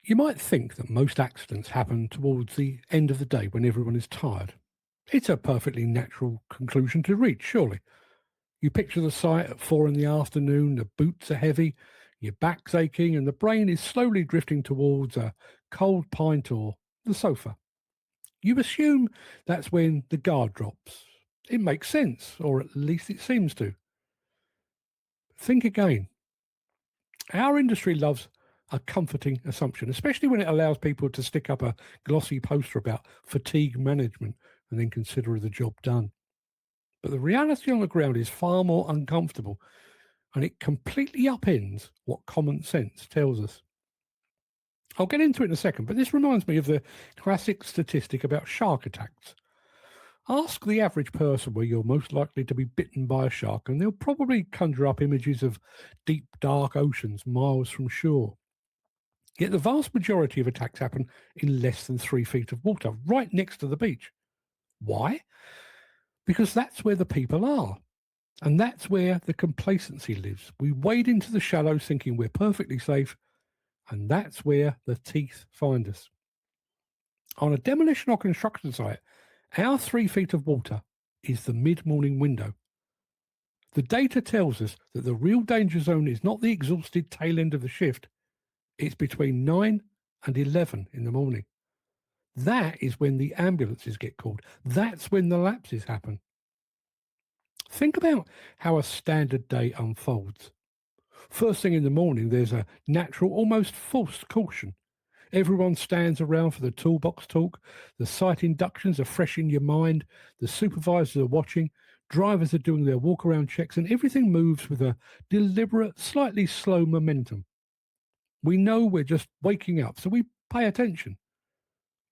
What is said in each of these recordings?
You might think that most accidents happen towards the end of the day when everyone is tired. It's a perfectly natural conclusion to reach, surely. You picture the site at 4 in the afternoon, the boots are heavy, your back's aching, and the brain is slowly drifting towards a cold pint or the sofa. You assume that's when the guard drops. It makes sense, or at least it seems to. Think again. Our industry loves a comforting assumption, especially when it allows people to stick up a glossy poster about fatigue management and then consider the job done. But the reality on the ground is far more uncomfortable, and it completely upends what common sense tells us. I'll get into it in a second, but this reminds me of the classic statistic about shark attacks. Ask the average person where you're most likely to be bitten by a shark, and they'll probably conjure up images of deep, dark oceans miles from shore. Yet the vast majority of attacks happen in less than 3 feet of water, right next to the beach. Why? Because that's where the people are. And that's where the complacency lives. We wade into the shallows thinking we're perfectly safe, and that's where the teeth find us. On a demolition or construction site, our 3 feet of water is the mid-morning window. The data tells us that the real danger zone is not the exhausted tail end of the shift, it's between 9 and 11 in the morning. That is when the ambulances get called. That's when the lapses happen. Think about how a standard day unfolds. First thing in the morning, there's a natural, almost forced caution. Everyone stands around for the toolbox talk. The site inductions are fresh in your mind. The supervisors are watching. Drivers are doing their walk around checks, and everything moves with a deliberate, slightly slow momentum. We know we're just waking up, so we pay attention.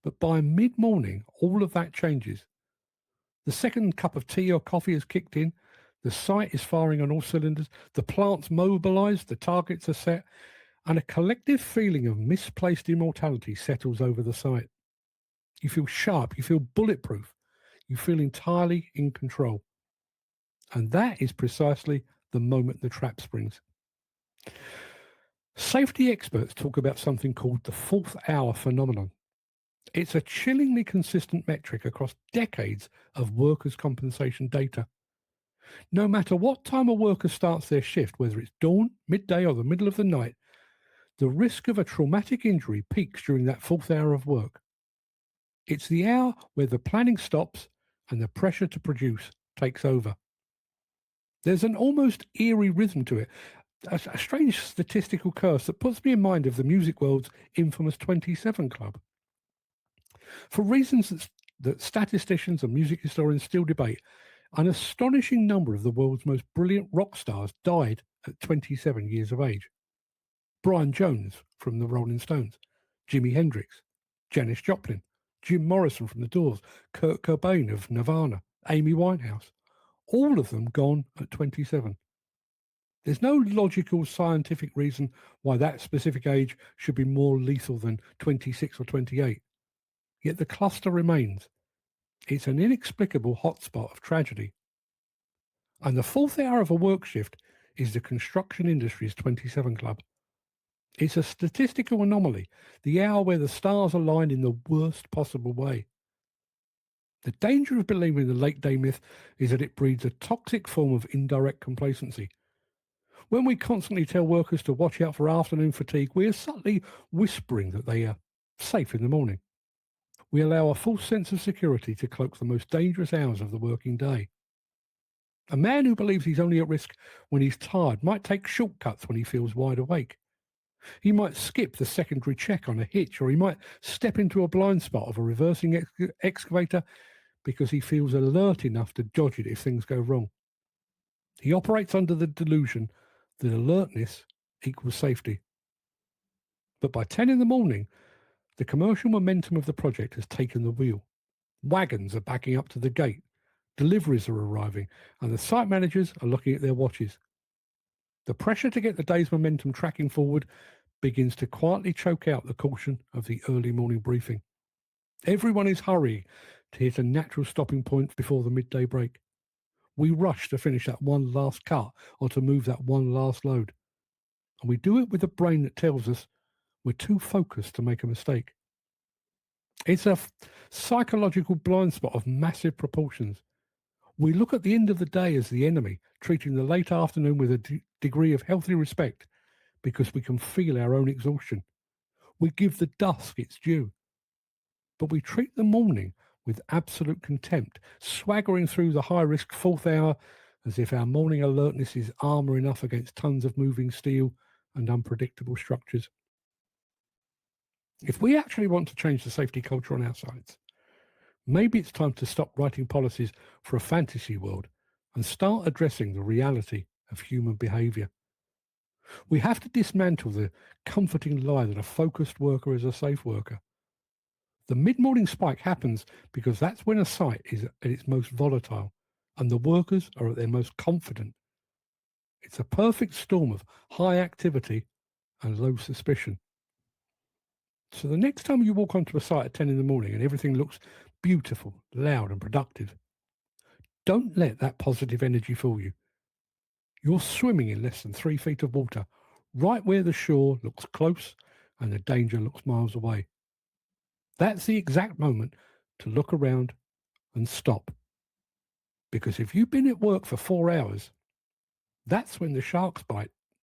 But by mid morning, all of that changes. The second cup of tea or coffee has kicked in. The site is firing on all cylinders. The plant's mobilized. The targets are set. And a collective feeling of misplaced immortality settles over the site. You feel sharp. You feel bulletproof. You feel entirely in control. And that is precisely the moment the trap springs. Safety experts talk about something called the fourth hour phenomenon. It's a chillingly consistent metric across decades of workers' compensation data. No matter what time a worker starts their shift, whether it's dawn, midday, or the middle of the night, the risk of a traumatic injury peaks during that fourth hour of work. It's the hour where the planning stops and the pressure to produce takes over. There's an almost eerie rhythm to it, a strange statistical curse that puts me in mind of the music world's infamous 27 Club. For reasons that statisticians and music historians still debate, an astonishing number of the world's most brilliant rock stars died at 27 years of age. Brian Jones from the Rolling Stones, Jimi Hendrix, Janis Joplin, Jim Morrison from the Doors, Kurt Cobain of Nirvana, Amy Winehouse, all of them gone at 27. There's no logical scientific reason why that specific age should be more lethal than 26 or 28. Yet the cluster remains. It's an inexplicable hotspot of tragedy. And the fourth hour of a work shift is the construction industry's 27 Club. It's a statistical anomaly, the hour where the stars align in the worst possible way. The danger of believing the late day myth is that it breeds a toxic form of indirect complacency. When we constantly tell workers to watch out for afternoon fatigue, we are subtly whispering that they are safe in the morning. We allow a false sense of security to cloak the most dangerous hours of the working day. A man who believes he's only at risk when he's tired might take shortcuts when he feels wide awake. He might skip the secondary check on a hitch, or he might step into a blind spot of a reversing excavator because he feels alert enough to dodge it if things go wrong. He operates under the delusion that alertness equals safety. But by 10 in the morning, the commercial momentum of the project has taken the wheel. Wagons are backing up to the gate, deliveries are arriving, and the site managers are looking at their watches. The pressure to get the day's momentum tracking forward begins to quietly choke out the caution of the early morning briefing. Everyone is hurrying to hit a natural stopping point before the midday break. We rush to finish that one last cut or to move that one last load. And we do it with a brain that tells us We're too focused to make a mistake. It's a psychological blind spot of massive proportions. We look at the end of the day as the enemy, treating the late afternoon with a degree of healthy respect because we can feel our own exhaustion. We give the dusk its due, but we treat the morning with absolute contempt, swaggering through the high-risk fourth hour as if our morning alertness is armour enough against tons of moving steel and unpredictable structures. If we actually want to change the safety culture on our sites, maybe it's time to stop writing policies for a fantasy world and start addressing the reality of human behaviour. We have to dismantle the comforting lie that a focused worker is a safe worker. The mid-morning spike happens because that's when a site is at its most volatile and the workers are at their most confident. It's a perfect storm of high activity and low suspicion. So the next time you walk onto a site at 10 in the morning and everything looks beautiful, loud and productive, don't let that positive energy fool you. You're swimming in less than 3 feet of water, right where the shore looks close and the danger looks miles away. That's the exact moment to look around and stop. Because if you've been at work for 4 hours, that's when the sharks bite.